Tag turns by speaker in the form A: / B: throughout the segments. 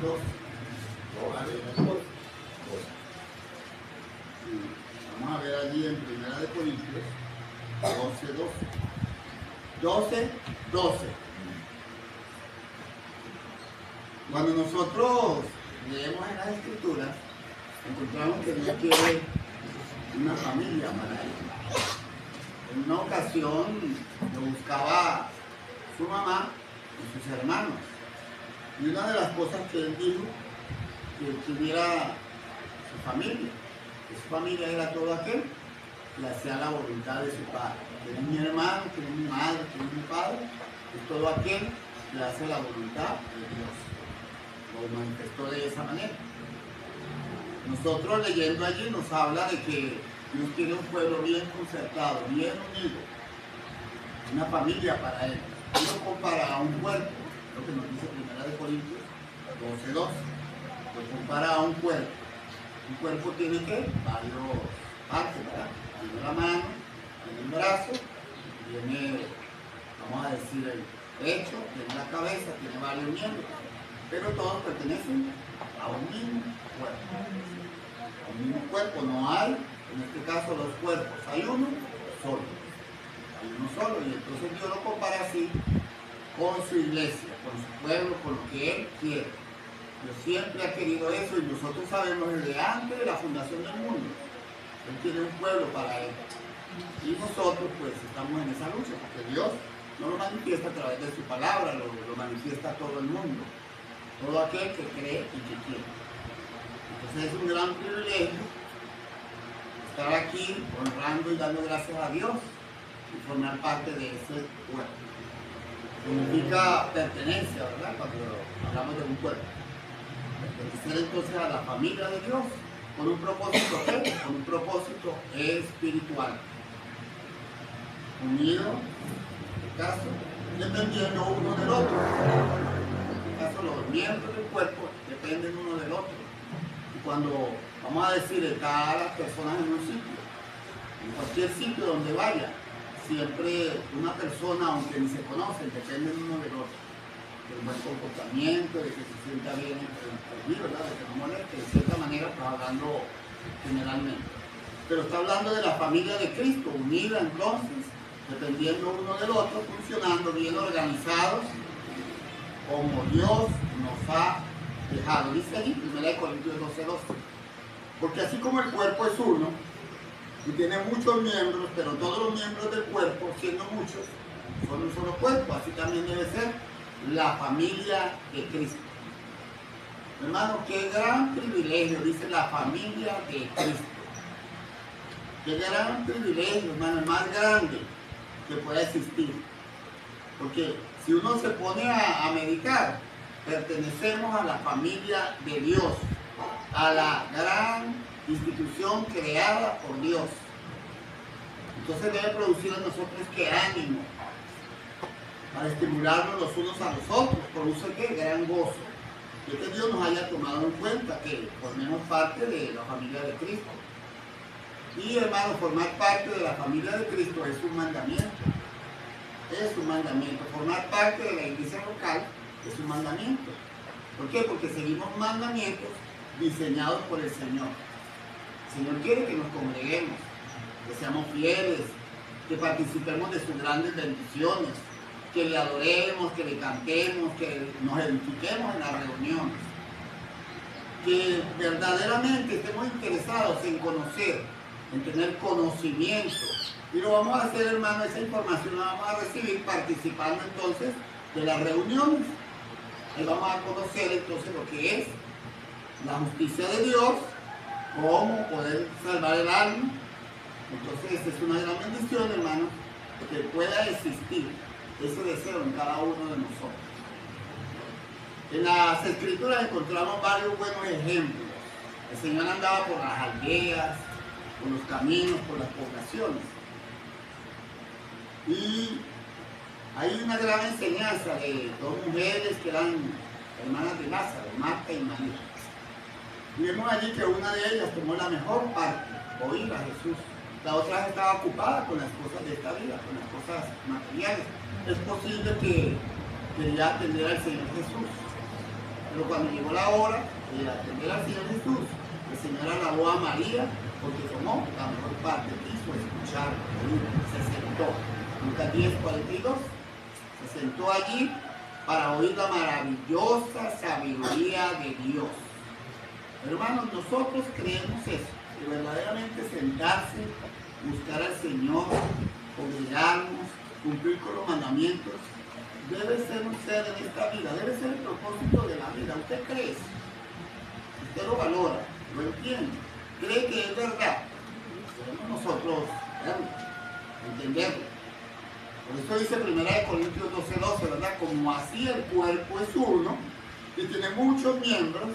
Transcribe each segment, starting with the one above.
A: 12. Vale, 12. Vamos a ver allí en 1 Corintios 12. Cuando nosotros leemos en las Escrituras, encontramos que Dios quiere una familia para él. En una ocasión lo buscaba su mamá y sus hermanos. Y una de las cosas que él dijo, que tuviera su familia. Que su familia era todo aquel que hacía la voluntad de su padre. Que es mi hermano, que es mi madre, que es mi padre. Es todo aquel que hace la voluntad de Dios. Lo manifestó de esa manera. Nosotros leyendo allí nos habla de que Dios quiere un pueblo bien concertado, bien unido, una familia para él. Él lo compara a un cuerpo, lo que nos dice 1 Corintios 12. Lo compara a un cuerpo. Un cuerpo tiene que varios partes, ¿verdad? Tiene la mano, tiene el brazo, tiene, vamos a decir, el pecho, tiene la cabeza, tiene varios miembros, pero todos pertenecen a un mismo cuerpo. A un mismo cuerpo, no hay, en este caso, dos cuerpos, hay uno solo. Hay uno solo, y entonces Dios lo compara así con su iglesia, con su pueblo, con lo que Él quiere. Dios siempre ha querido eso y nosotros sabemos desde antes de la fundación del mundo. Él tiene un pueblo para Él. Y nosotros pues estamos en esa lucha, porque Dios no lo manifiesta a través de su palabra, lo manifiesta a todo el mundo. Todo aquel que cree y que quiere. Entonces es un gran privilegio estar aquí honrando y dando gracias a Dios y formar parte de ese cuerpo. Significa pertenencia, ¿verdad? Cuando hablamos de un cuerpo. Pertenecer entonces a la familia de Dios con un propósito, ¿qué? Con un propósito espiritual. Unido, en este caso, dependiendo uno del otro. En este caso, los miembros del cuerpo dependen uno del otro. Y cuando, vamos a decir, está las personas en un sitio, en cualquier sitio donde vaya, siempre una persona, aunque ni se conocen, dependen uno del otro. Del buen comportamiento, de que se sienta bien entre allí, ¿verdad? De que no moleste, de cierta manera, pues hablando generalmente. Pero está hablando de la familia de Cristo, unida entonces, dependiendo uno del otro, funcionando bien organizados, como Dios nos ha dejado. Dice allí, 1 Corintios 12. Porque así como el cuerpo es uno, y tiene muchos miembros, pero todos los miembros del cuerpo, siendo muchos, son un solo cuerpo, así también debe ser la familia de Cristo. Hermano, qué gran privilegio, dice la familia de Cristo. Qué gran privilegio, hermano, el más grande que pueda existir. Porque si uno se pone a meditar, pertenecemos a la familia de Dios, a la gran institución creada por Dios. Entonces debe producir en nosotros qué ánimo, para estimularnos los unos a los otros, produce qué gran gozo. Y que Dios nos haya tomado en cuenta que formemos parte de la familia de Cristo. Y hermano, formar parte de la familia de Cristo es un mandamiento. Es un mandamiento. Formar parte de la iglesia local es un mandamiento. ¿Por qué? Porque seguimos mandamientos diseñados por el Señor. El Señor quiere que nos congreguemos, que seamos fieles, que participemos de sus grandes bendiciones, que le adoremos, que le cantemos, que nos edifiquemos en las reuniones, que verdaderamente estemos interesados en conocer, en tener conocimiento. Y lo vamos a hacer, hermano, esa información la vamos a recibir participando entonces de las reuniones. Ahí vamos a conocer entonces lo que es la justicia de Dios, cómo poder salvar el alma. Entonces es una gran bendición, hermano, que pueda existir ese deseo en cada uno de nosotros. En las Escrituras encontramos varios buenos ejemplos. El Señor andaba por las aldeas, por los caminos, por las poblaciones. Y hay una gran enseñanza de dos mujeres que eran hermanas de Lázaro, Marta y María. Y vemos allí que una de ellas tomó la mejor parte, oír a Jesús. La otra estaba ocupada con las cosas de esta vida, con las cosas materiales. Es posible que quería atender al Señor Jesús. Pero cuando llegó la hora de atender al Señor Jesús, el Señor alabó a María porque tomó la mejor parte, quiso escuchar, se sentó. Lucas 10:42, se sentó allí para oír la maravillosa sabiduría de Dios. Hermanos, nosotros creemos eso, que verdaderamente sentarse, buscar al Señor, congregarnos, cumplir con los mandamientos, debe ser un ser en esta vida, debe ser el propósito de la vida. ¿Usted cree eso? Usted lo valora, lo entiende, cree que es verdad. Debemos nosotros entenderlo. Por eso dice 1 Corintios 12:12, ¿verdad? Como así el cuerpo es uno y tiene muchos miembros,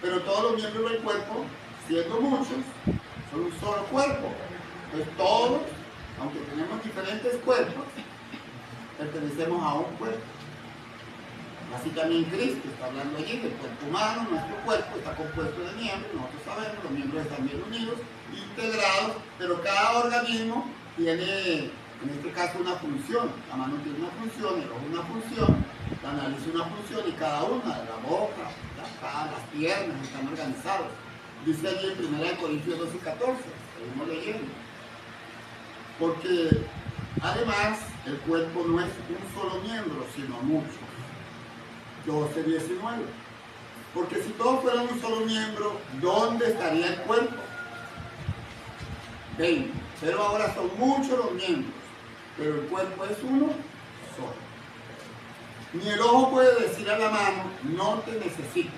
A: pero todos los miembros del cuerpo, siendo muchos, son un solo cuerpo. Entonces todos, aunque tenemos diferentes cuerpos, pertenecemos a un cuerpo. Así también Cristo está hablando allí del cuerpo humano. Nuestro cuerpo está compuesto de miembros, nosotros sabemos, los miembros están bien unidos, integrados, pero cada organismo tiene, en este caso, una función. La mano tiene una función, el ojo una función, la nariz una función, y cada una, de la boca, las piernas, están organizados. Dice allí en 1 Corintios 12:14, seguimos leyendo. Porque además el cuerpo no es un solo miembro, sino muchos. 12:19. Porque si todos fueran un solo miembro, ¿dónde estaría el cuerpo? 20. Pero ahora son muchos los miembros, pero el cuerpo es uno solo. Ni el ojo puede decir a la mano, no te necesito,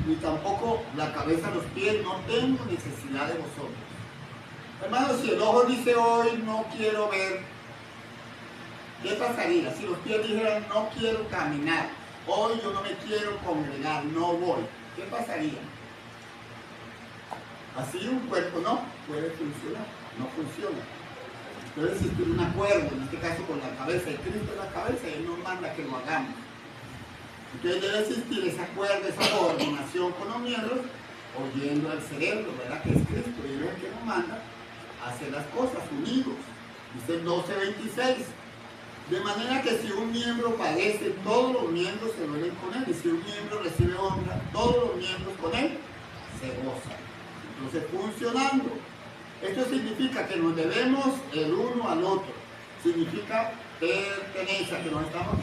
A: ni tampoco la cabeza a los pies, no tengo necesidad de vosotros. Hermanos, si el ojo dice hoy no quiero ver, ¿qué pasaría? Si los pies dijeran no quiero caminar, hoy yo no me quiero congregar, no voy, ¿qué pasaría? Así un cuerpo no puede funcionar, no funciona. Debe existir un acuerdo, en este caso con la cabeza, y Cristo es la cabeza y Él nos manda que lo hagamos. Entonces debe existir ese acuerdo, esa coordinación con los miembros, oyendo al cerebro, ¿verdad? Que es Cristo, y Él es el que nos manda a hacer las cosas unidos. Dice el 12:26. De manera que si un miembro padece, todos los miembros se duelen con él, y si un miembro recibe honra, todos los miembros con él se gozan. Entonces, funcionando. Esto significa que nos debemos el uno al otro. Significa pertenencia, que nos estamos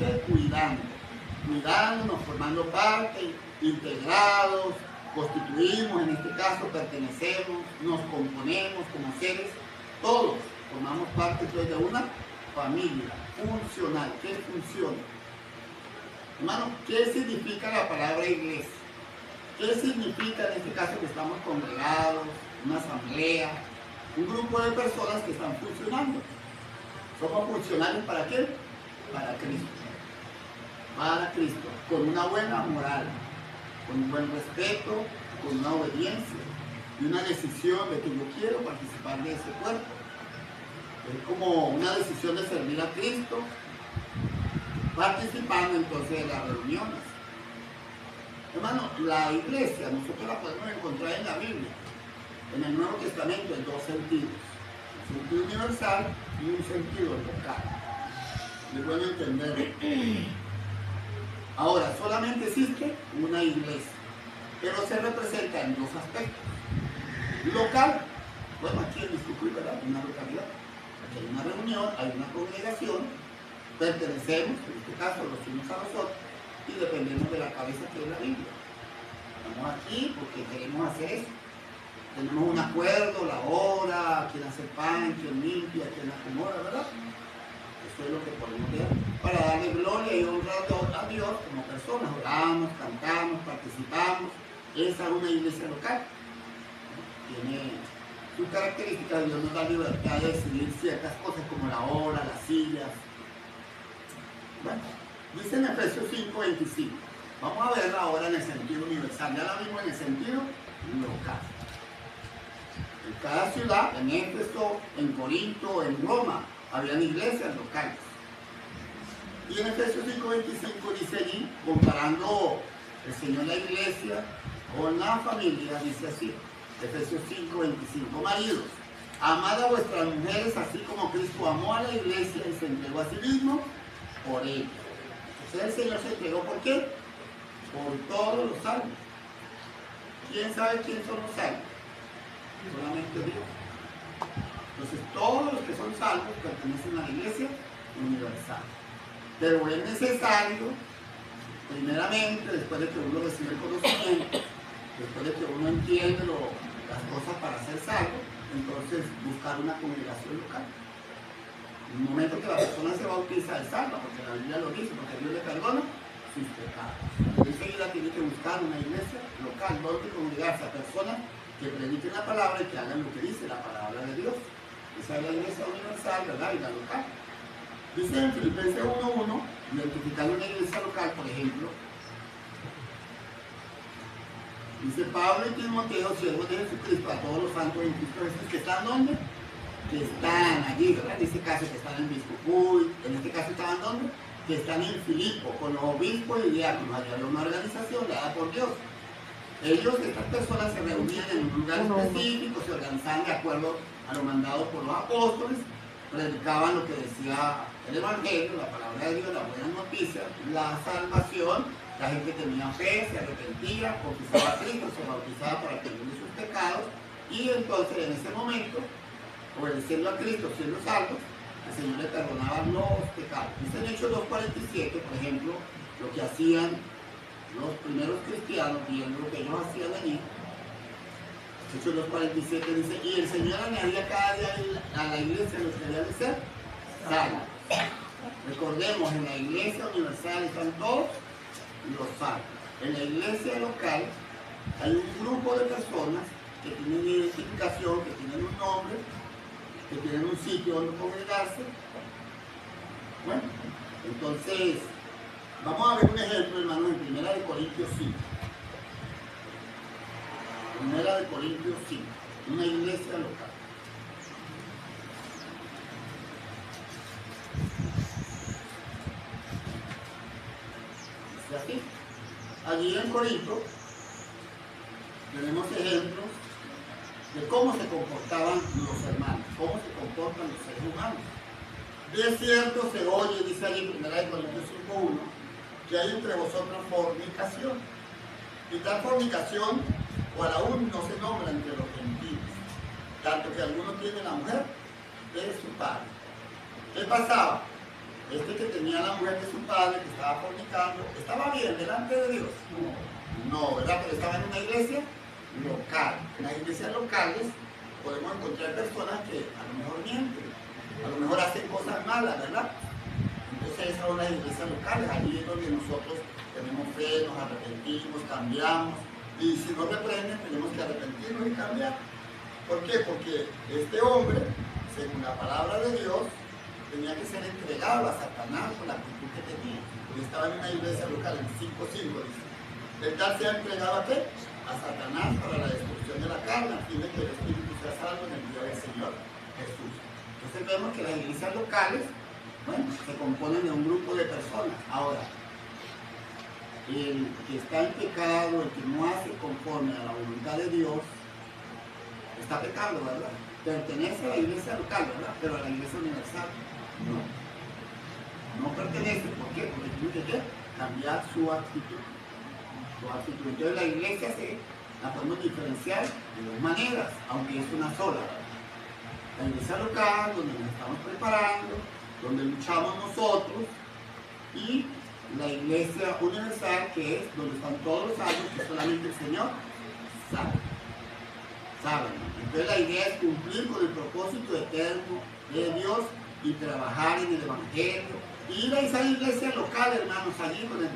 A: cuidándonos, formando parte, integrados, constituimos, en este caso pertenecemos, nos componemos como seres, todos formamos parte entonces de una familia funcional. ¿Qué funciona? Hermano, ¿qué significa la palabra iglesia? ¿Qué significa en este caso que estamos congregados, una asamblea, un grupo de personas que están funcionando? ¿Somos funcionales para qué? Para Cristo. Para Cristo, con una buena moral, con un buen respeto, con una obediencia y una decisión de que yo quiero participar de ese cuerpo. Es como una decisión de servir a Cristo, participando entonces de las reuniones. Hermano, la iglesia nosotros la podemos encontrar en la Biblia, en el Nuevo Testamento, en dos sentidos: un sentido universal y un sentido local. Es bueno entenderlo. Ahora, solamente existe una iglesia, pero se representa en dos aspectos. Local, bueno, aquí en Miscucuy, ¿verdad? Una localidad. Aquí hay una reunión, hay una congregación, pertenecemos, en este caso, los unos a los otros, y dependemos de la cabeza que es la Biblia. Estamos aquí porque queremos hacer eso. Tenemos un acuerdo, la hora, quién hace pan, quién limpia, quién acomoda, ¿verdad? Eso es lo que podemos ver para darle gloria y honra a Dios como personas. Oramos, cantamos, participamos. Esa es una iglesia local. Tiene sus características. Dios nos da libertad de decidir ciertas cosas como la hora, las sillas. Bueno, dice en Efesios 5:25. Vamos a verla ahora en el sentido universal. Ya la vimos en el sentido local. En cada ciudad, en Éfeso, en Corinto, en Roma, habían iglesias locales. Y en Efesios 5:25 dice allí, comparando el Señor la iglesia con la familia, dice así, Efesios 5:25, maridos, amad a vuestras mujeres así como Cristo amó a la iglesia y se entregó a sí mismo por ella. Entonces el Señor se entregó, ¿por qué? Por todos los salvos. ¿Quién sabe quién son los salvos? Solamente Dios. Entonces todos los que son salvos pertenecen a la iglesia universal. Pero es necesario, primeramente, después de que uno recibe el conocimiento, después de que uno entiende las cosas para ser salvo, entonces buscar una congregación local. En el momento que la persona se bautiza es salva, porque la Biblia lo dice, porque Dios le perdona sus pecados. Enseguida tiene que buscar una iglesia local donde congregarse a personas que prediquen la palabra y que hagan lo que dice la palabra de Dios. Esa es la iglesia universal, ¿verdad? Y la local. Dice en Filipenses 1:1, identificar una iglesia local, por ejemplo, dice Pablo y Timoteo, siervos de Jesucristo, a todos los santos en Cristo Jesús, que están ¿dónde? Que están allí, ¿verdad? En este caso que están en Biscupuy, en este caso estaban ¿dónde? Que están en Filipo, con los obispos y diáconos. Allá había una organización dada por Dios. Ellos, estas personas, se reunían en un lugar específico, se organizaban de acuerdo a lo mandado por los apóstoles, predicaban lo que decía el Evangelio, la palabra de Dios, la buena noticia, la salvación. La gente tenía fe, se arrepentía, confesaba a Cristo, se bautizaba para perdón de sus pecados, y entonces en ese momento, obedeciendo a Cristo, siendo salvos, el Señor le perdonaba los pecados. Dice en Hechos 2:47, por ejemplo, lo que hacían los primeros cristianos, viendo lo que ellos hacían allí. Hechos 2:47 dice, y el Señor añadía cada día a la iglesia los que debían de ser salvos. Recordemos, en la iglesia universal están todos los salvos. En la iglesia local hay un grupo de personas que tienen identificación, que tienen un nombre, que tienen un sitio donde congregarse. Bueno, entonces vamos a ver un ejemplo, hermanos, en 1 Corintios 5. 1 Corintios 5, una iglesia local. Así. Allí en Corinto tenemos ejemplos de cómo se comportaban los hermanos, cómo se comportan los seres humanos. De cierto se oye, dice allí en 1 Corintios 5:1, que hay entre vosotros fornicación. Y tal fornicación, cual aún no se nombra entre los gentiles, tanto que alguno tiene la mujer de su padre. ¿Qué pasaba? Este que tenía la mujer de su padre, que estaba fornicando, ¿estaba bien delante de Dios? No, ¿verdad? Pero estaba en una iglesia local. En las iglesias locales podemos encontrar personas que a lo mejor mienten, a lo mejor hacen cosas malas, ¿verdad? Entonces esas son las iglesias locales, allí es donde nosotros tenemos fe, nos arrepentimos, cambiamos, y si nos reprenden tenemos que arrepentirnos y cambiar. ¿Por qué? Porque este hombre, según la palabra de Dios, tenía que ser entregado a Satanás por la actitud que tenía, porque estaba en una iglesia local, en 5:5 dice. El tal se ha entregado ¿a qué? A Satanás para la destrucción de la carne, a fin de que el espíritu sea salvo en el día del Señor Jesús. Entonces vemos que las iglesias locales, bueno, se componen de un grupo de personas. Ahora, el que está en pecado, el que no hace conforme a la voluntad de Dios, está pecando, ¿verdad? Pertenece a la iglesia local, ¿verdad? Pero a la iglesia universal no pertenece. ¿Por qué? Porque tiene que cambiar su actitud. Entonces la iglesia la podemos diferenciar de dos maneras, aunque es una sola. La iglesia local, donde nos estamos preparando, donde luchamos nosotros, y la iglesia universal, que es donde están todos los salvos, que solamente el Señor sabe. Entonces la idea es cumplir con el propósito eterno de Dios y trabajar en el Evangelio. Ir a esa iglesia local, hermanos, allí con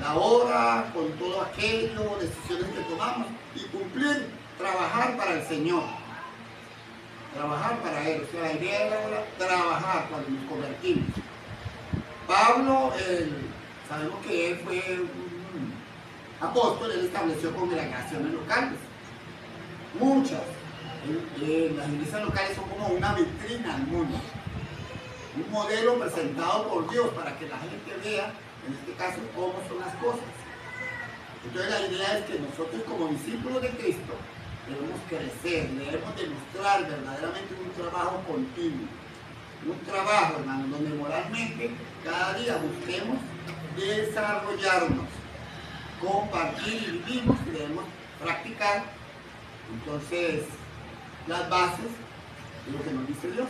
A: la hora, con todo aquello, decisiones que tomamos, y cumplir, trabajar para el Señor. Trabajar para Él. O sea, la idea era trabajar cuando nos convertimos. Pablo, sabemos que él fue un apóstol, él estableció congregaciones locales. Muchas. Las iglesias locales son como una vitrina al mundo. Un modelo presentado por Dios para que la gente vea, en este caso, cómo son las cosas. Entonces la idea es que nosotros como discípulos de Cristo debemos crecer, debemos demostrar verdaderamente un trabajo continuo. Un trabajo, hermano, donde moralmente cada día busquemos desarrollarnos, compartir y vivimos, y debemos practicar entonces las bases de lo que nos dice Dios.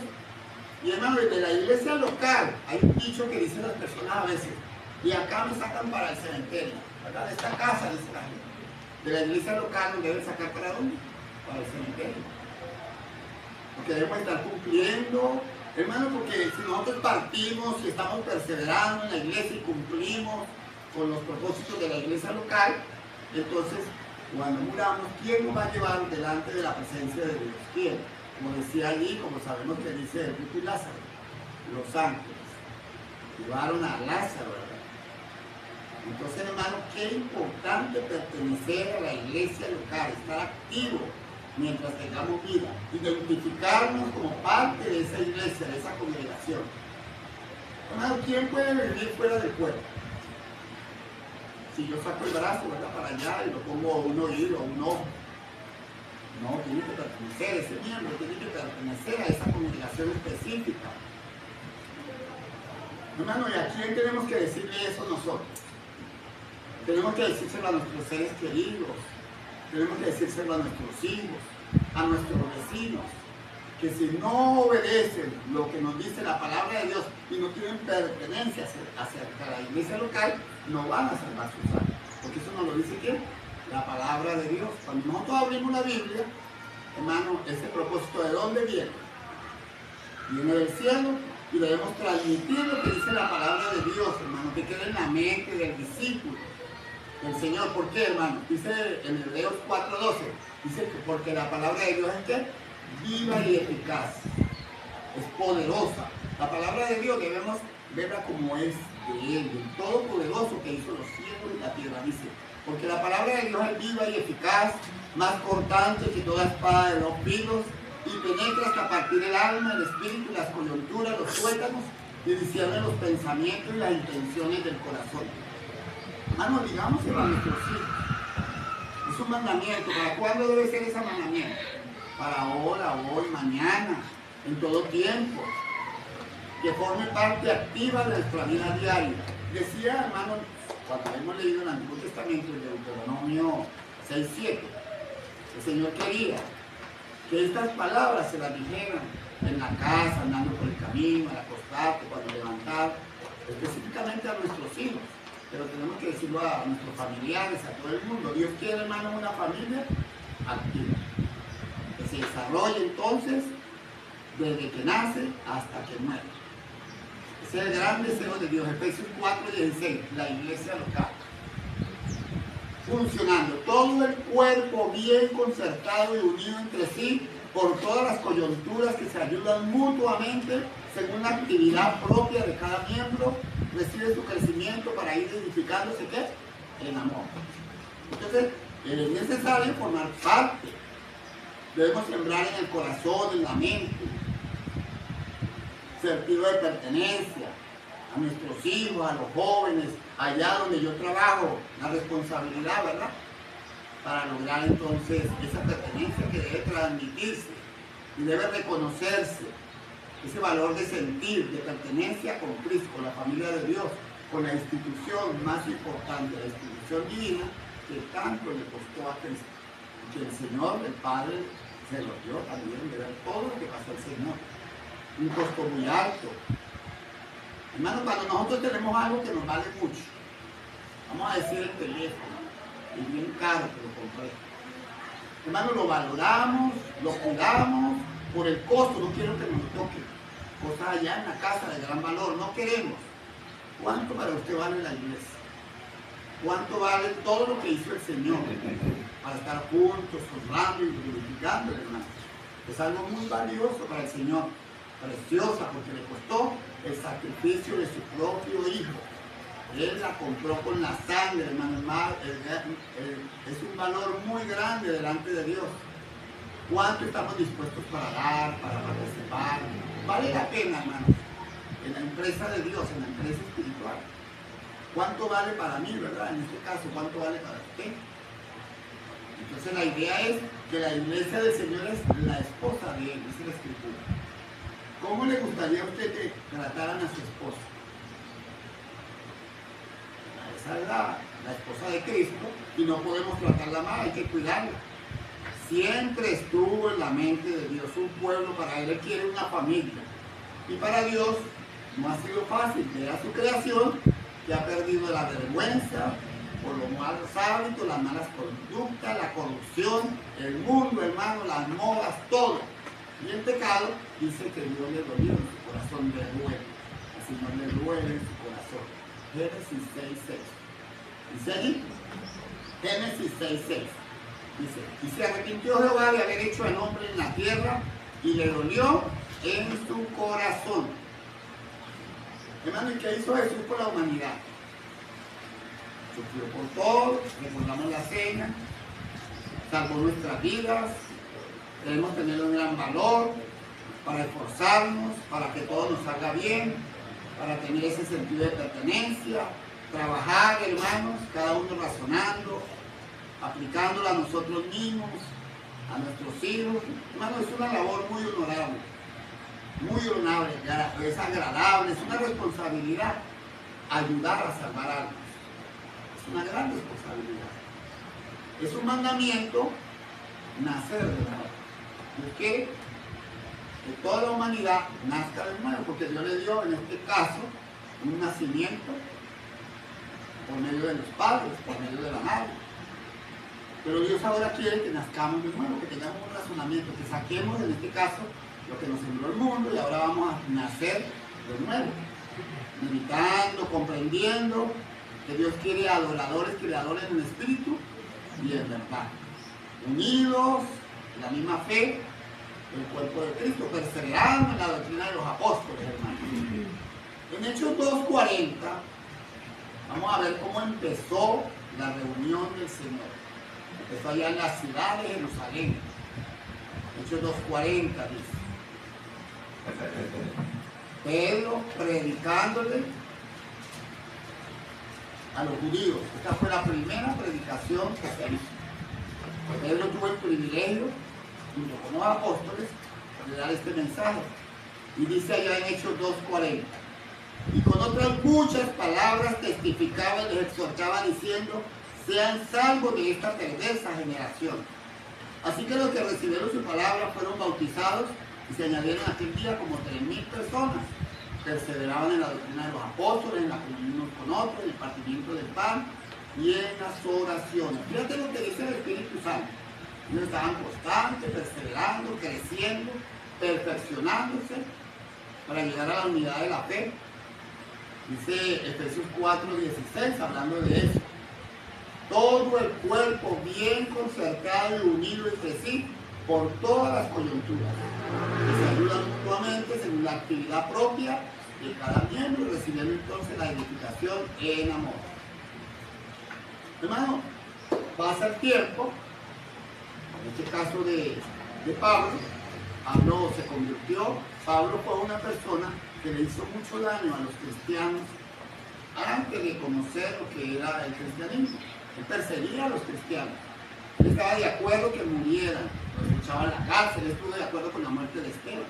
A: Y hermano, de la iglesia local, hay un dicho que dicen las personas a veces, y acá me sacan para el cementerio, acá de esta casa, dice la gente. De la iglesia local nos deben sacar para dónde? Para el cementerio. Porque debemos estar cumpliendo, hermano, porque si nosotros partimos y estamos perseverando en la iglesia y cumplimos con los propósitos de la iglesia local, entonces cuando muramos, ¿quién nos va a llevar delante de la presencia de Dios? ¿Quién? Como decía allí, como sabemos que dice el Rico y Lázaro, los ángeles llevaron a Lázaro, ¿verdad? Entonces, hermano, qué importante pertenecer a la iglesia local, estar activo mientras tengamos vida, identificarnos como parte de esa iglesia, de esa congregación. Hermano, ¿quién puede vivir fuera del cuerpo? Si yo saco el brazo, ¿verdad?, para allá y lo pongo un oído, un ojo. No, tiene que pertenecer, ese miembro tiene que pertenecer a esa congregación específica. Hermano, ¿y a quién tenemos que decirle eso nosotros? Tenemos que decírselo a nuestros seres queridos, tenemos que decírselo a nuestros hijos, a nuestros vecinos, que si no obedecen lo que nos dice la palabra de Dios y no tienen pertenencia acerca de la iglesia local, no van a salvar sus almas. Porque eso nos lo dice ¿quién? La palabra de Dios. Cuando nosotros abrimos la Biblia, hermano, ese propósito, ¿de dónde viene? Viene del cielo y debemos transmitir lo que dice la palabra de Dios, hermano, que quede en la mente del discípulo, del Señor. ¿Por qué, hermano? Dice en Hebreos 4:12, dice que porque la palabra de Dios es ¿qué? Viva y eficaz, es poderosa. La palabra de Dios debemos verla como es de Él, del Todopoderoso que hizo los cielos y la tierra, dice. Porque la palabra de Dios es viva y eficaz, más cortante que toda espada de dos filos, y penetra hasta partir el alma, el espíritu, las coyunturas, los tuétanos, y discierne los pensamientos y las intenciones del corazón. Hermano, digámoselo a nuestros hijos. Es un mandamiento. ¿Para cuándo debe ser ese mandamiento? Para ahora, hoy, mañana, en todo tiempo. Que forme parte activa de nuestra vida diaria. Decía, hermano, cuando hemos leído en el Antiguo Testamento, el Deuteronomio 6:7, el Señor quería que estas palabras se las dijeran en la casa, andando por el camino, al acostarte, cuando levantar, específicamente a nuestros hijos, pero tenemos que decirlo a nuestros familiares, a todo el mundo. Dios quiere, hermano, una familia activa, que se desarrolle entonces desde que nace hasta que muere. Ese es el gran deseo de Dios. Efesios 4:16, la iglesia local. Funcionando, todo el cuerpo bien concertado y unido entre sí por todas las coyunturas que se ayudan mutuamente según la actividad propia de cada miembro, recibe su crecimiento para ir edificándose ¿qué? En amor. Entonces, es necesario formar parte. Debemos sembrar en el corazón, en la mente, sentido de pertenencia a nuestros hijos, a los jóvenes, allá donde yo trabajo, la responsabilidad, ¿verdad? Para lograr entonces esa pertenencia que debe transmitirse y debe reconocerse, ese valor de sentir, de pertenencia con Cristo, con la familia de Dios, con la institución más importante, la institución divina, que tanto le costó a Cristo. Y que el Señor, el Padre, se lo dio también de ver todo lo que pasó el Señor. Un costo muy alto. Hermano, cuando nosotros tenemos algo que nos vale mucho, vamos a decir el teléfono, es bien caro que lo compré. Hermano, lo valoramos, lo cuidamos por el costo, no quiero que nos toque cosas allá en la casa de gran valor, no queremos. ¿Cuánto para usted vale la iglesia? ¿Cuánto vale todo lo que hizo el Señor para estar juntos, honrando y glorificando, hermano? Es algo muy valioso para el Señor, preciosa, porque le costó el sacrificio de su propio Hijo. Él la compró con la sangre, hermano. Es un valor muy grande delante de Dios. ¿Cuánto estamos dispuestos para dar, para participar? Vale la pena, hermanos, en la empresa de Dios, en la empresa espiritual. ¿Cuánto vale para mí, verdad? En este caso, ¿cuánto vale para usted? Entonces la idea es que la iglesia del Señor es la esposa de Él, dice la Escritura. ¿Cómo le gustaría a usted que trataran a su esposa? esa es la esposa de Cristo y no podemos tratarla mal, hay que cuidarla. Siempre estuvo en la mente de Dios un pueblo, para Él quiere una familia. Y para Dios no ha sido fácil ver a su creación que ha perdido la vergüenza por los malos hábitos, las malas conductas, la corrupción, el mundo, hermano, las modas, todo. Y el pecado dice que Dios le dolió en su corazón, le duele. Al Señor le duele en su corazón. Génesis 6:6. Dice allí, Génesis 6:6. Dice, y se arrepintió Jehová de haber hecho al hombre en la tierra y le dolió en su corazón. Hermano, ¿y qué hizo Jesús por la humanidad? Sufrió por todo, recordamos la cena, salvó nuestras vidas, debemos tener un gran valor para esforzarnos, para que todo nos salga bien, para tener ese sentido de pertenencia, trabajar, hermanos, cada uno razonando, aplicándola a nosotros mismos, a nuestros hijos. Hermano, es una labor muy honorable, es agradable, es una responsabilidad ayudar a salvar almas. Es una gran responsabilidad. Es un mandamiento nacer de nuevo. Dios quiere que toda la humanidad nazca de nuevo, porque Dios le dio en este caso un nacimiento por medio de los padres, por medio de la madre. Pero Dios ahora quiere que nazcamos de nuevo, que tengamos un razonamiento, que saquemos en este caso lo que nos sembró el mundo y ahora vamos a nacer de nuevo, meditando, comprendiendo que Dios quiere adoradores que le adoren en espíritu y en verdad, unidos en la misma fe, el cuerpo de Cristo, perseverando en la doctrina de los apóstoles, hermanos. En Hechos 2:40 vamos a ver cómo empezó la reunión del Señor. Empezó allá en la ciudad de Jerusalén. Hechos 2:40 dice. Pedro predicándole a los judíos. Esta fue la primera predicación que se hizo. Pedro tuvo el privilegio, junto con los apóstoles, de dar este mensaje. Y dice allá en Hechos 2:40. Y con otras muchas palabras testificaba y les exhortaba diciendo: sean salvos de esta perversa generación. Así que los que recibieron su palabra fueron bautizados y se añadieron aquel día como 3,000 personas. Perseveraban en la doctrina de los apóstoles, en la comunión unos con otros, en el partimiento del pan y en las oraciones. Fíjate lo que dice el Espíritu Santo. Ellos estaban constantes, perseverando, creciendo, perfeccionándose para llegar a la unidad de la fe. Dice Efesios 4:16, hablando de eso. Todo el cuerpo bien concertado y unido entre sí por todas las coyunturas, que se ayudan mutuamente según la actividad propia de cada miembro, recibiendo entonces la edificación en amor. Hermano, pasa el tiempo, en este caso de Pablo se convirtió. Pablo fue una persona que le hizo mucho daño a los cristianos antes de conocer lo que era el cristianismo. Él perseguía a los cristianos. Él estaba de acuerdo que murieran, los echaba en la cárcel, él estuvo de acuerdo con la muerte de Esteban.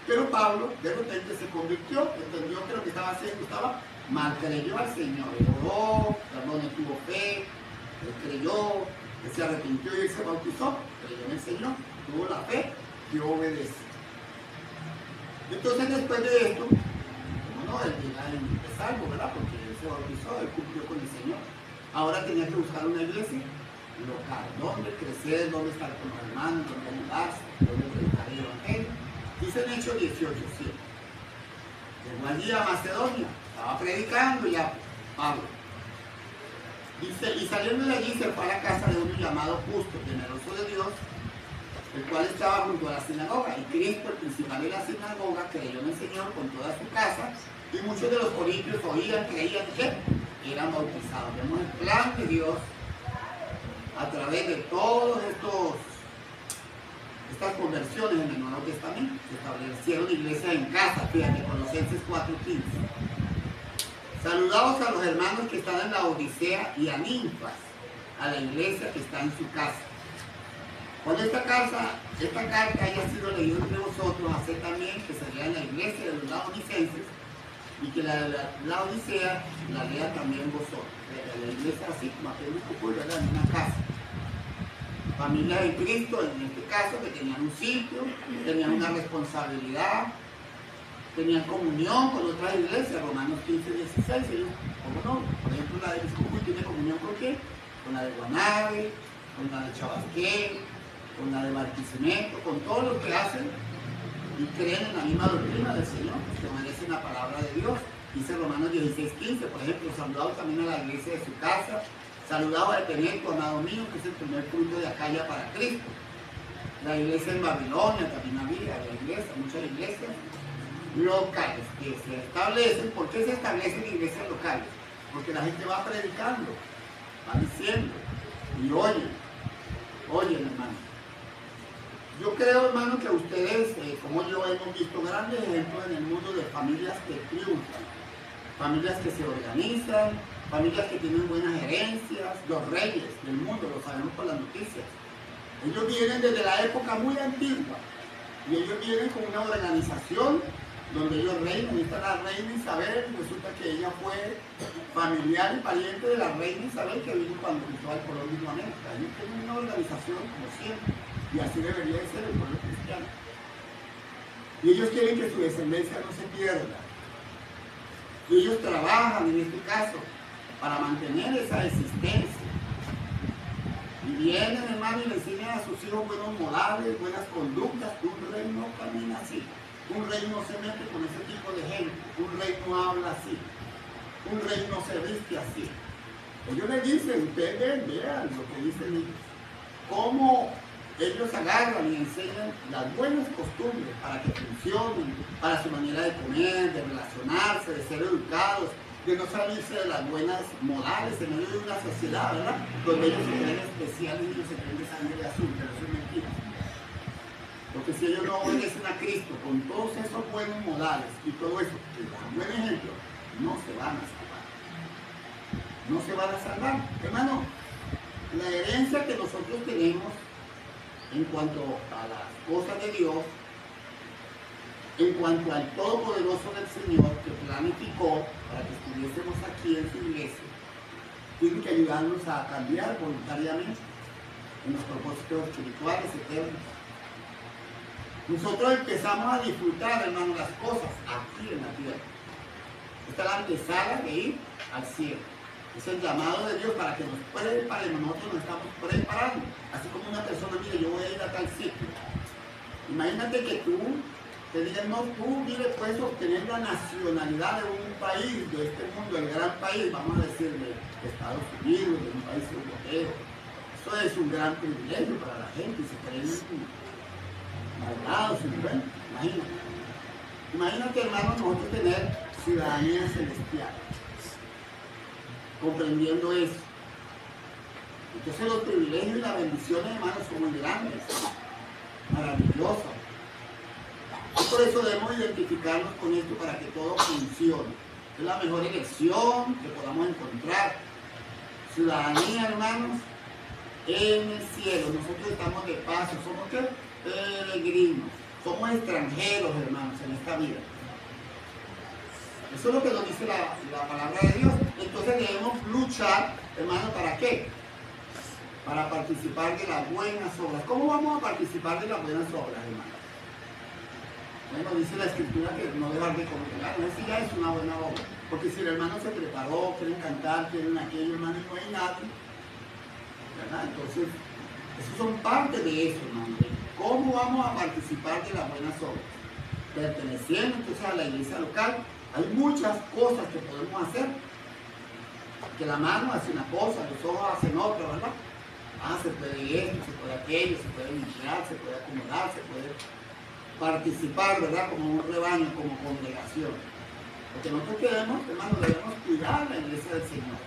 A: Pero Pablo de repente se convirtió, entendió que lo que estaba haciendo estaba mal, creyó al Señor, oró, perdón, tuvo fe, él creyó, él se arrepintió y él se bautizó, creyó en el Señor, tuvo la fe y obedeció. Entonces después de esto, él llega en salvo, ¿verdad? Porque él se bautizó, él cumplió con el Señor. Ahora tenía que buscar una iglesia local, donde crecer, donde estar con los hermanos, donde ayudarse, donde predicar el evangelio. Dice en Hechos 18:7. Llegó allí a Macedonia, estaba predicando ya Pablo. Dice, y saliendo de allí se fue a la casa de uno llamado Justo, temeroso de Dios, el cual estaba junto a la sinagoga. Y Cristo, el principal de la sinagoga, creyó en el Señor con toda su casa, y muchos de los corintios oían, creían que eran bautizados. Vemos el plan de Dios a través de todos estas conversiones en el Nuevo Testamento. Se establecieron iglesias en casa, fíjate, Colosenses 4:15. Saludaos a los hermanos que están en la Odisea y a Ninfas, a la iglesia que está en su casa. Cuando esta carta haya sido leída entre vosotros, haced también que se lea en la iglesia de los laodicenses y que la Odisea la lea también vosotros. La iglesia así como aquel grupo, ¿verdad? En una casa. Familia de Cristo, en este caso, que tenían un sitio, tenían una responsabilidad, tenían comunión con otras iglesias, Romanos 15, 16, ellos, ¿cómo no? Por ejemplo, la de Biscucuy tiene comunión con qué? Con la de Guanare, con la de Chabasquén, con la de Barquisimeto, con todos los que hacen y creen en la misma doctrina del Señor, que obedecen la palabra de Dios. Dice Romanos 16, 15, por ejemplo, saludados también a la iglesia de su casa, saludados a Epeneto, amado mío, que es el primer fruto de Acaya para Cristo. La iglesia en Babilonia también había, la iglesia, muchas iglesias locales que se establecen. ¿Por qué se establecen iglesias locales? Porque la gente va predicando, va diciendo y oyen, hermano. Yo creo, hermano, que ustedes, como yo, hemos visto grandes ejemplos en el mundo de familias que triunfan, familias que se organizan, familias que tienen buenas herencias, los reyes del mundo, lo sabemos por las noticias. Ellos vienen desde la época muy antigua y ellos vienen con una organización donde ellos reinan. Está la reina Isabel, y resulta que ella fue familiar y pariente de la reina Isabel que vino cuando Cristóbal Colón vino a América. Ellos tienen una organización como siempre, y así debería de ser el pueblo cristiano. Y ellos quieren que su descendencia no se pierda. Y ellos trabajan en este caso para mantener esa existencia. Y vienen, hermano, y le enseñan a sus hijos buenos modales, buenas conductas. Un rey no camina así. Un rey no se mete con ese tipo de gente. Un rey no habla así. Un rey no se viste así. Ellos le dicen, ustedes vean lo que dicen ellos. Cómo ellos agarran y enseñan las buenas costumbres para que funcionen, para su manera de comer, de relacionarse, de ser educados, de no salirse de las buenas modales en medio de una sociedad, ¿verdad? Donde ellos se creen especiales y ellos se creen de sangre azul, pero eso es mentira. Porque si ellos no obedecen a Cristo con todos esos buenos modales y todo eso, que dan buen ejemplo, no se van a salvar. No se van a salvar. Hermano, la herencia que nosotros tenemos en cuanto a las cosas de Dios, en cuanto al Todopoderoso del Señor que planificó para que estuviésemos aquí en su iglesia, tiene que ayudarnos a cambiar voluntariamente en los propósitos espirituales eternos. Nosotros empezamos a disfrutar, hermano, las cosas aquí en la tierra. Esta es la antesala de ir al cielo. Es el llamado de Dios para que nos preparemos. Nosotros nos estamos preparando. Así como una persona, mire, yo voy a ir a tal sitio. Imagínate que tú te digan, no, tú, mire, puedes obtener la nacionalidad de un país, de este mundo, el gran país, vamos a decir, de Estados Unidos, de un país europeo. Eso es un gran privilegio para la gente y se creen malvados, bueno, imagínate. Imagínate, hermano, nosotros tener ciudadanía celestial. Comprendiendo eso. Entonces los privilegios y las bendiciones, hermanos, son muy grandes, maravillosas. Y por eso debemos identificarnos con esto para que todo funcione. Es la mejor elección que podamos encontrar. Ciudadanía, hermanos, en el cielo. Nosotros estamos de paso. ¿Somos qué? Peregrinos. Somos extranjeros, hermanos, en esta vida. Eso es lo que nos dice la palabra de Dios. Entonces debemos luchar, hermano, ¿para qué? Para participar de las buenas obras. ¿Cómo vamos a participar de las buenas obras, hermano? Bueno, dice la Escritura que no dejar de congregar. No, eso ya es una buena obra. Porque si el hermano se preparó, quieren cantar, quieren aquello, hermano, y no hay nadie, ¿verdad? Entonces, esos son parte de eso, hermano. ¿Cómo vamos a participar de las buenas obras? Perteneciendo entonces a la iglesia local. Hay muchas cosas que podemos hacer. Que la mano hace una cosa, los ojos hacen otra, ¿verdad? Se puede esto, se puede aquello, se puede limpiar, se puede acomodar, se puede participar, ¿verdad? Como un rebaño, como congregación. Porque nosotros queremos, hermano, debemos cuidar la iglesia del Señor.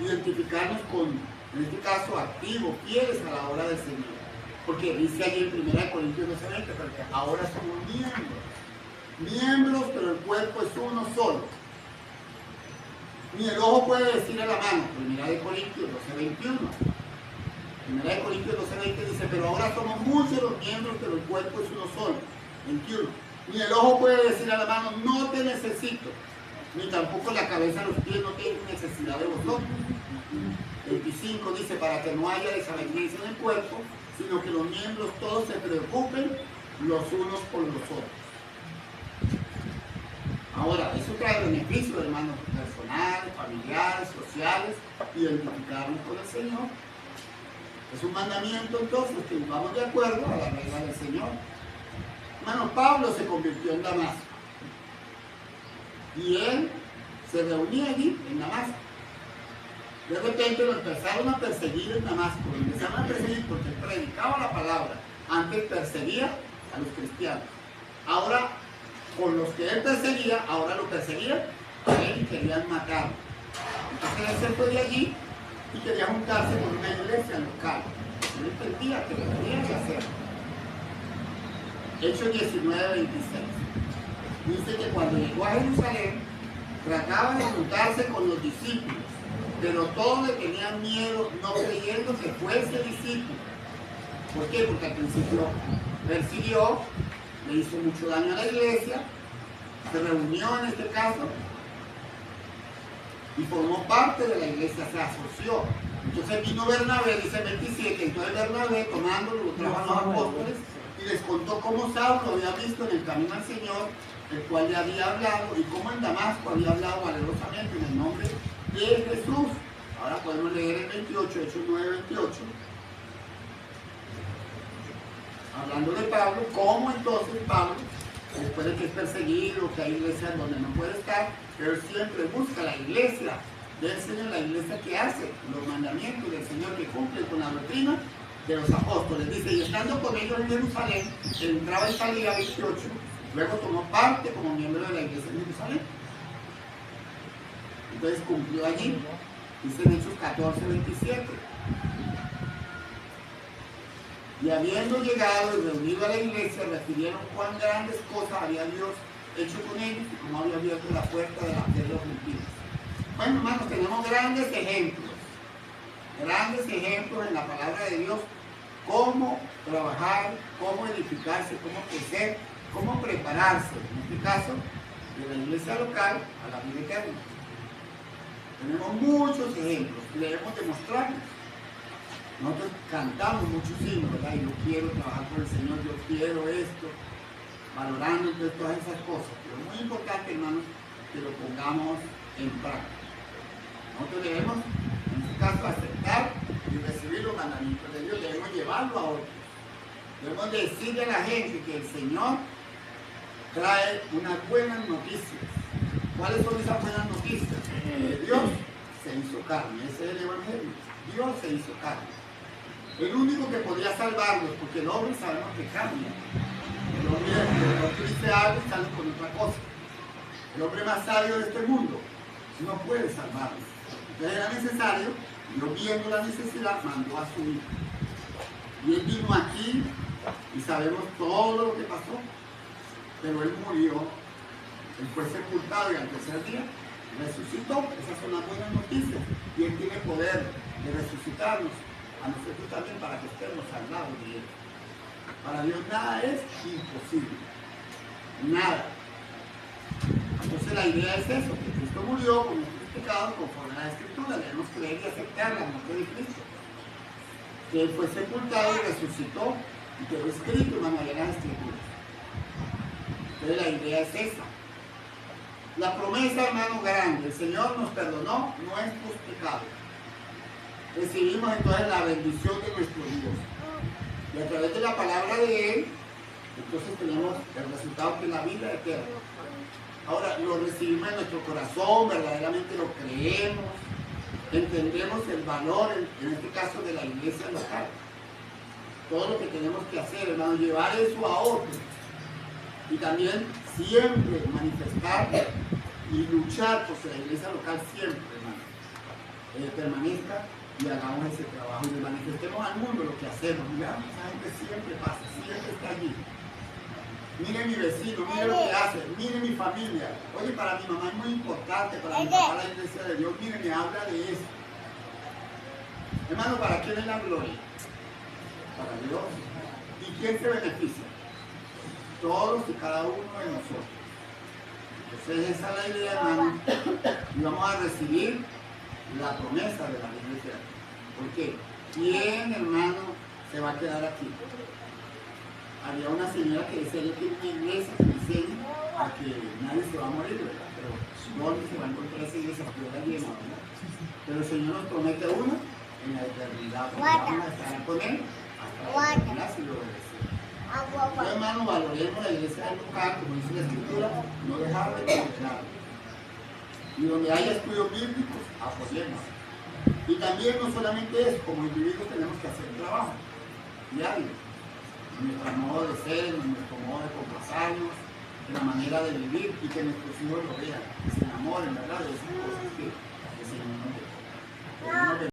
A: Identificarnos con, en este caso, activos, fieles a la obra del Señor. Porque dice allí en 1 Corintios 12:20, porque ahora somos miembros, pero el cuerpo es uno solo. Ni el ojo puede decir a la mano, 1 Corintios 12:21. 1 Corintios 12:20 dice, pero ahora somos muchos los miembros, pero el cuerpo es uno solo. 21. Ni el ojo puede decir a la mano, no te necesito. Ni tampoco la cabeza a los pies no tiene necesidad de vosotros. 25 dice, para que no haya desavenencia en el cuerpo, sino que los miembros todos se preocupen los unos por los otros. Ahora, eso trae beneficios, hermanos, personales, familiares, sociales, identificarnos con el Señor. Es un mandamiento entonces que vamos de acuerdo a la regla del Señor. Hermano, Pablo se convirtió en Damasco. Y él se reunía allí en Damasco. De repente lo empezaron a perseguir en Damasco. Lo empezaron a perseguir porque él predicaba la palabra. Antes perseguía a los cristianos. Ahora, con los que él perseguía, ahora lo perseguían a él y querían matarlo. Entonces él se fue de allí y quería juntarse con una iglesia local. Él entendía que lo tenía que hacer. Hechos 19:26. Dice que cuando llegó a Jerusalén, trataba de juntarse con los discípulos, pero todos le tenían miedo, no creyendo que fuese discípulo. ¿Por qué? Porque al principio persiguió, le hizo mucho daño a la iglesia, se reunió en este caso y formó parte de la iglesia, se asoció. Entonces vino Bernabé, dice 27, entonces Bernabé tomándolo, lo trajo a los apóstoles y les contó cómo Saulo había visto en el camino al Señor, el cual le había hablado, y cómo en Damasco había hablado valerosamente en el nombre de Jesús. Ahora podemos leer el 28, Hechos 9:28. Hablando de Pablo, cómo entonces Pablo, después de que es perseguido, que hay iglesias donde no puede estar, pero él siempre busca la iglesia del Señor, la iglesia que hace los mandamientos del Señor, que cumple con la doctrina de los apóstoles. Dice, y estando con ellos en Jerusalén, entraba y salía 28, luego tomó parte como miembro de la iglesia en Jerusalén. Entonces cumplió allí, dice en Hechos 14:27. Y habiendo llegado y reunido a la iglesia, refirieron cuán grandes cosas había Dios hecho con ellos y cómo había abierto la puerta de la fe de los gentiles. Bueno, hermanos, tenemos grandes ejemplos en la palabra de Dios, cómo trabajar, cómo edificarse, cómo crecer, cómo prepararse, en este caso, de la iglesia local a la vida eterna. Tenemos muchos ejemplos, debemos demostrarlos. Nosotros cantamos muchos himnos, ¿verdad? Y yo quiero trabajar con el Señor, yo quiero esto, valorando entonces todas esas cosas. Pero es muy importante, hermanos, que lo pongamos en práctica. Nosotros debemos, en este caso, aceptar y recibir los mandamientos de Dios, debemos llevarlo a otros. Debemos decirle a la gente que el Señor trae unas buenas noticias. ¿Cuáles son esas buenas noticias? Dios se hizo carne, ese es el Evangelio. Dios se hizo carne. El único que podría salvarlos, porque el hombre sabemos que cambia. El hombre dice algo y sale con otra cosa. El hombre más sabio de este mundo no puede salvarlos. Entonces era necesario, Dios viendo la necesidad, mandó a su hijo. Y él vino aquí y sabemos todo lo que pasó. Pero él murió, él fue sepultado y al tercer día resucitó. Esas son las buenas noticias. Y él tiene poder de resucitarnos a nosotros también para que estemos al lado de él. Para Dios nada es imposible. Nada. Entonces la idea es eso, que Cristo murió con nuestros pecados conforme a la Escritura. Debemos creer y aceptar la muerte de Cristo. Que él fue sepultado y resucitó y quedó escrito en la mayoría de las Escrituras. Entonces la idea es esa. La promesa, hermano, grande. El Señor nos perdonó nuestros pecados. Recibimos entonces la bendición de nuestro Dios. Y a través de la palabra de Él, entonces tenemos el resultado que es la vida eterna. Ahora, lo recibimos en nuestro corazón, verdaderamente lo creemos, entendemos el valor, en este caso, de la iglesia local. Todo lo que tenemos que hacer, hermano, llevar eso a otros. Y también siempre manifestar y luchar por que la iglesia local siempre, hermano, permanezca y hagamos ese trabajo y le manifestemos al mundo lo que hacemos. Miramos, esa gente siempre pasa, siempre está allí. Mire mi vecino, mire lo que hace, mire mi familia. Oye, para mi mamá es muy importante, para mi papá la iglesia de Dios, mire, me habla de eso. Hermano, ¿para quién es la gloria? Para Dios. ¿Y quién se beneficia? todos y cada uno de nosotros. Entonces esa es la idea, hermano, y vamos a recibir la promesa de la iglesia. ¿Por qué? ¿Quién, hermano, se va a quedar aquí? Había una señora que decía, yo quiero una iglesia que me enseñe a que nadie se va a morir, ¿verdad? Pero ¿dónde se va a encontrar esa iglesia que está llena, ¿verdad? Pero el Señor nos promete uno en la eternidad, porque vamos a estar con Él hasta la eternidad si lo obedecemos. Entonces, hermano, valoremos la iglesia del local, como dice la Escritura, no dejar de congregar. Y donde haya estudios bíblicos, apoyemos. Y también no solamente eso, como individuos tenemos que hacer trabajo diario. En nuestro modo de ser, en nuestro modo de comportarnos, en la manera de vivir y que nuestros hijos lo vean, que se enamoren, ¿verdad? De esas cosas que el Señor nos dejó.